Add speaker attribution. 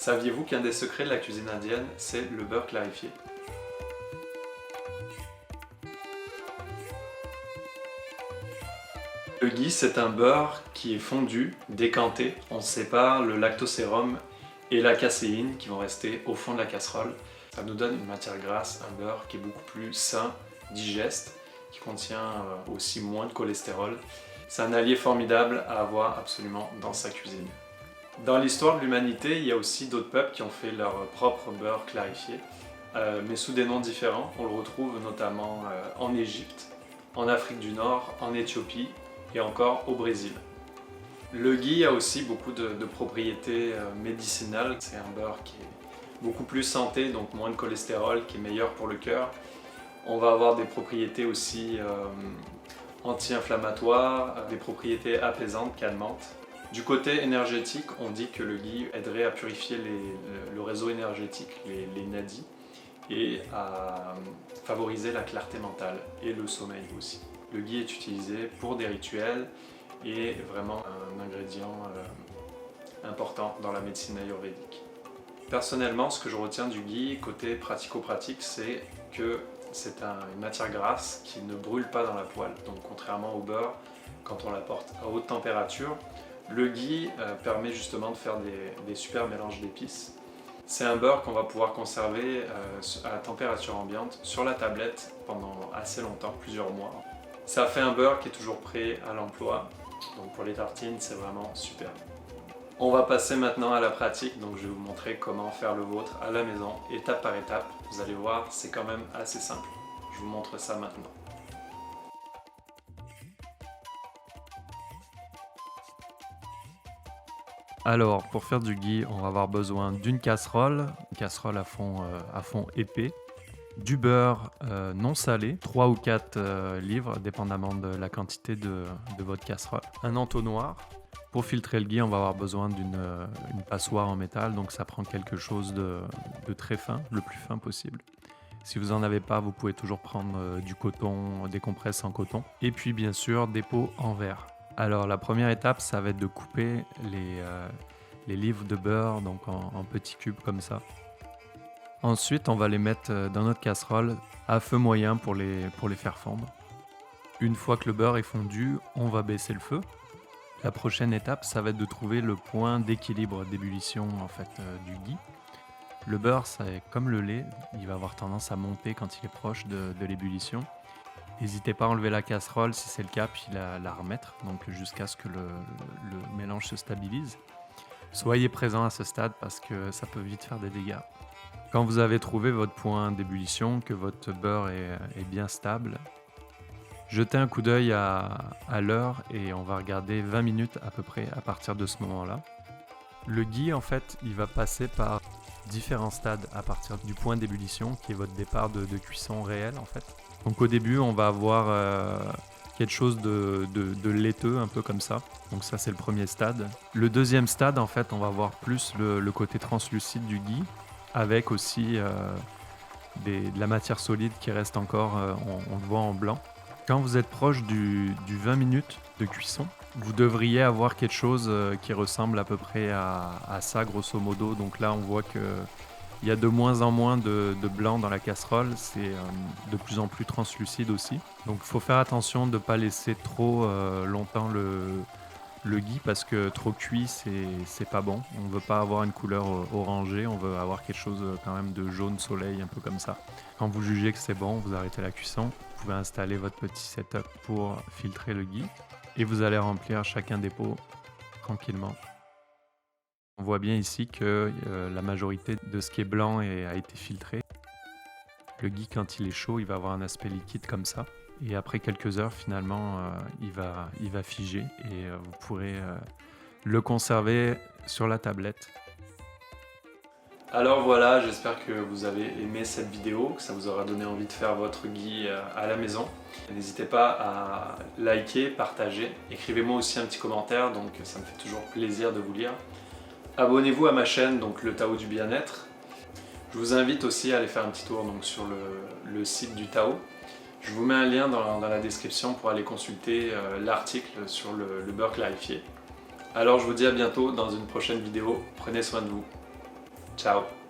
Speaker 1: Saviez-vous qu'un des secrets de la cuisine indienne, c'est le beurre clarifié? Le ghee, c'est un beurre qui est fondu, décanté. On sépare le lactosérum et la caséine qui vont rester au fond de la casserole. Ça nous donne une matière grasse, un beurre qui est beaucoup plus sain, digeste, qui contient aussi moins de cholestérol. C'est un allié formidable à avoir absolument dans sa cuisine. Dans l'histoire de l'humanité, il y a aussi d'autres peuples qui ont fait leur propre beurre clarifié, mais sous des noms différents. On le retrouve notamment en Égypte, en Afrique du Nord, en Éthiopie et encore au Brésil. Le ghee a aussi beaucoup de propriétés médicinales. C'est un beurre qui est beaucoup plus santé, donc moins de cholestérol, qui est meilleur pour le cœur. On va avoir des propriétés aussi anti-inflammatoires, des propriétés apaisantes, calmantes. Du côté énergétique, on dit que le ghee aiderait à purifier le réseau énergétique, les nadis, et à favoriser la clarté mentale et le sommeil aussi. Le ghee est utilisé pour des rituels et est vraiment un ingrédient important dans la médecine ayurvédique. Personnellement, ce que je retiens du ghee côté pratico-pratique, c'est que c'est une matière grasse qui ne brûle pas dans la poêle. Donc contrairement au beurre, quand on l'apporte à haute température, le ghee permet justement de faire des super mélanges d'épices. C'est un beurre qu'on va pouvoir conserver à température ambiante sur la tablette pendant assez longtemps, plusieurs mois. Ça fait un beurre qui est toujours prêt à l'emploi, donc pour les tartines c'est vraiment super. On va passer maintenant à la pratique, donc je vais vous montrer comment faire le vôtre à la maison, étape par étape. Vous allez voir, c'est quand même assez simple. Je vous montre ça maintenant.
Speaker 2: Alors, pour faire du ghee, on va avoir besoin d'une casserole, une casserole à fond épais, du beurre non salé, 3 ou 4 livres, dépendamment de la quantité de votre casserole, un entonnoir. Pour filtrer le ghee, on va avoir besoin d'une passoire en métal, donc ça prend quelque chose de très fin, le plus fin possible. Si vous n'en avez pas, vous pouvez toujours prendre du coton, des compresses en coton. Et puis bien sûr, des pots en verre. Alors la première étape, ça va être de couper les livres de beurre donc en petits cubes comme ça. Ensuite, on va les mettre dans notre casserole à feu moyen pour les faire fondre. Une fois que le beurre est fondu, on va baisser le feu. La prochaine étape, ça va être de trouver le point d'équilibre d'ébullition du ghee. Le beurre, c'est comme le lait, il va avoir tendance à monter quand il est proche de l'ébullition. N'hésitez pas à enlever la casserole si c'est le cas, puis la remettre, donc jusqu'à ce que le mélange se stabilise. Soyez présent à ce stade parce que ça peut vite faire des dégâts. Quand vous avez trouvé votre point d'ébullition, que votre beurre est bien stable, jetez un coup d'œil à l'heure et on va regarder 20 minutes à peu près à partir de ce moment-là. Le ghee, en fait, il va passer par différents stades à partir du point d'ébullition qui est votre départ de cuisson réel en fait. Donc au début, on va avoir quelque chose de laiteux, un peu comme ça. Donc ça, c'est le premier stade. Le deuxième stade, en fait, on va voir plus le côté translucide du ghee, avec aussi de la matière solide qui reste encore, on le voit en blanc. Quand vous êtes proche du 20 minutes de cuisson, vous devriez avoir quelque chose qui ressemble à peu près à ça, grosso modo. Donc là, on voit qu'il y a de moins en moins de blanc dans la casserole. C'est de plus en plus translucide aussi. Donc il faut faire attention de ne pas laisser trop longtemps le ghee parce que trop cuit, c'est pas bon. On ne veut pas avoir une couleur orangée. On veut avoir quelque chose quand même de jaune soleil, un peu comme ça. Quand vous jugez que c'est bon, vous arrêtez la cuisson. Vous pouvez installer votre petit setup pour filtrer le ghee. Et vous allez remplir chacun des pots tranquillement. On voit bien ici que la majorité de ce qui est blanc a été filtré. Le ghee, quand il est chaud, il va avoir un aspect liquide comme ça. Et après quelques heures, finalement, il va figer et vous pourrez le conserver sur la tablette.
Speaker 1: Alors voilà, j'espère que vous avez aimé cette vidéo, que ça vous aura donné envie de faire votre ghee à la maison. N'hésitez pas à liker, partager, écrivez-moi aussi un petit commentaire, donc ça me fait toujours plaisir de vous lire. Abonnez-vous à ma chaîne, donc le Tao du bien-être. Je vous invite aussi à aller faire un petit tour donc, sur le site du Tao. Je vous mets un lien dans la description pour aller consulter l'article sur le beurre clarifié. Alors je vous dis à bientôt dans une prochaine vidéo, prenez soin de vous. Ciao.